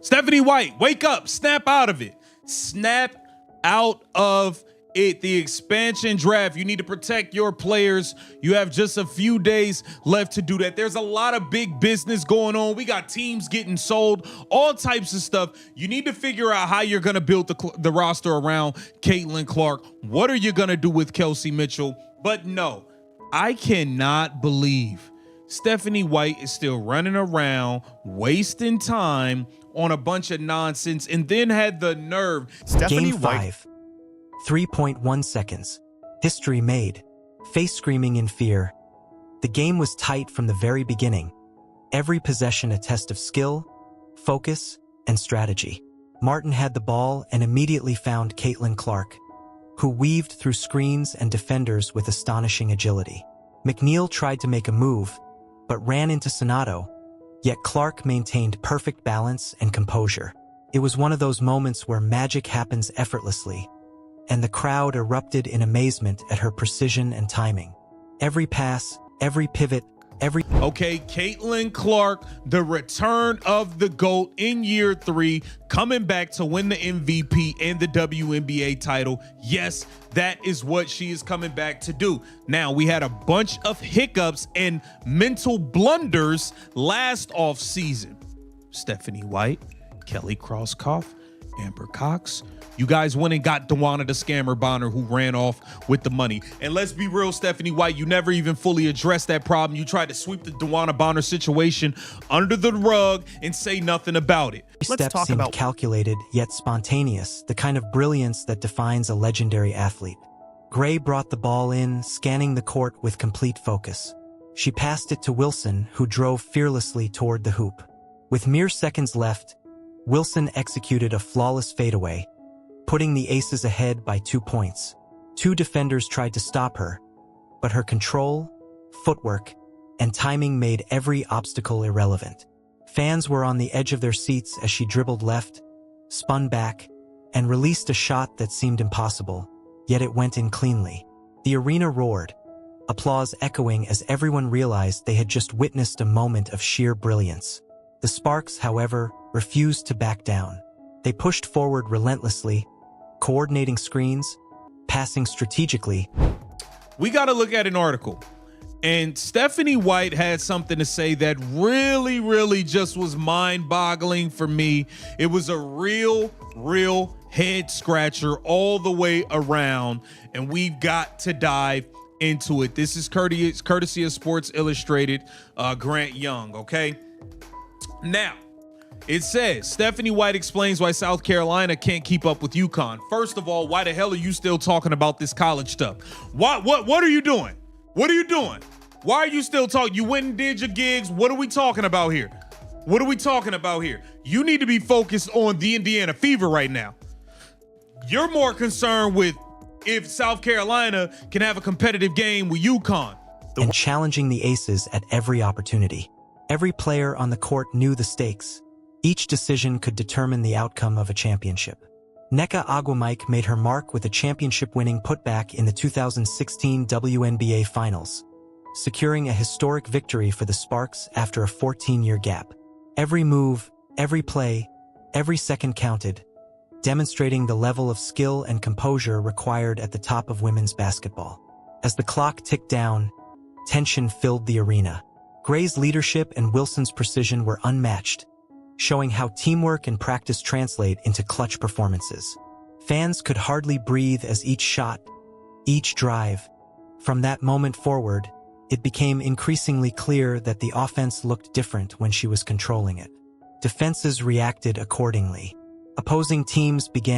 Stephanie White, wake up, snap out of it. Snap out of it. The expansion draft, you need to protect your players. You have just a few days left to do that. There's a lot of big business going on. We got teams getting sold, all types of stuff. You need to figure out how you're going to build the roster around Caitlin Clark. What are you going to do with Kelsey Mitchell? But no, I cannot believe Stephanie White is still running around, wasting time on a bunch of nonsense, and then had the nerve. Game 5, 3.1 seconds. History made. Face screaming in fear. The game was tight from the very beginning. Every possession a test of skill, focus, and strategy. Martin had the ball and immediately found Caitlin Clark, who weaved through screens and defenders with astonishing agility. McNeil tried to make a move, but ran into Sonato, yet Clark maintained perfect balance and composure. It was one of those moments where magic happens effortlessly, and the crowd erupted in amazement at her precision and timing. Every pass, every pivot, Okay, Caitlin Clark, the return of the GOAT in year 3, coming back to win the MVP and the WNBA title. Yes, that is what she is coming back to do. Now, we had a bunch of hiccups and mental blunders last offseason. Stephanie White, Kelly Krauskopf, Amber Cox. You guys went and got Dewana the Scammer Bonner, who ran off with the money. And let's be real, Stephanie White, you never even fully addressed that problem. You tried to sweep the Dewana Bonner situation under the rug and say nothing about it. Step seemed calculated yet spontaneous, the kind of brilliance that defines a legendary athlete. Gray brought the ball in, scanning the court with complete focus. She passed it to Wilson, who drove fearlessly toward the hoop. With mere seconds left, Wilson executed a flawless fadeaway, putting the Aces ahead by 2 points. 2 defenders tried to stop her, but her control, footwork, and timing made every obstacle irrelevant. Fans were on the edge of their seats as she dribbled left, spun back, and released a shot that seemed impossible, yet it went in cleanly. The arena roared, applause echoing as everyone realized they had just witnessed a moment of sheer brilliance. The Sparks, however, refused to back down. They pushed forward relentlessly, coordinating screens, passing strategically. We got to look at an article, and Stephanie White had something to say that really just was mind-boggling for me. It was a real head scratcher all the way around, and we've got to dive into it. This is courtesy of Sports Illustrated, Grant Young, okay? Now, it says, Stephanie White explains why South Carolina can't keep up with UConn. First of all, why the hell are you still talking about this college stuff? What are you doing? What are you doing? Why are you still talking? You went and did your gigs. What are we talking about here? What are we talking about here? You need to be focused on the Indiana Fever right now. You're more concerned with if South Carolina can have a competitive game with UConn. And challenging the Aces at every opportunity. Every player on the court knew the stakes. Each decision could determine the outcome of a championship. Nneka Agwamike made her mark with a championship-winning putback in the 2016 WNBA Finals, securing a historic victory for the Sparks after a 14-year gap. Every move, every play, every second counted, demonstrating the level of skill and composure required at the top of women's basketball. As the clock ticked down, tension filled the arena. Gray's leadership and Wilson's precision were unmatched, showing how teamwork and practice translate into clutch performances. Fans could hardly breathe as each shot, each drive. From that moment forward, it became increasingly clear that the offense looked different when she was controlling it. Defenses reacted accordingly. Opposing teams began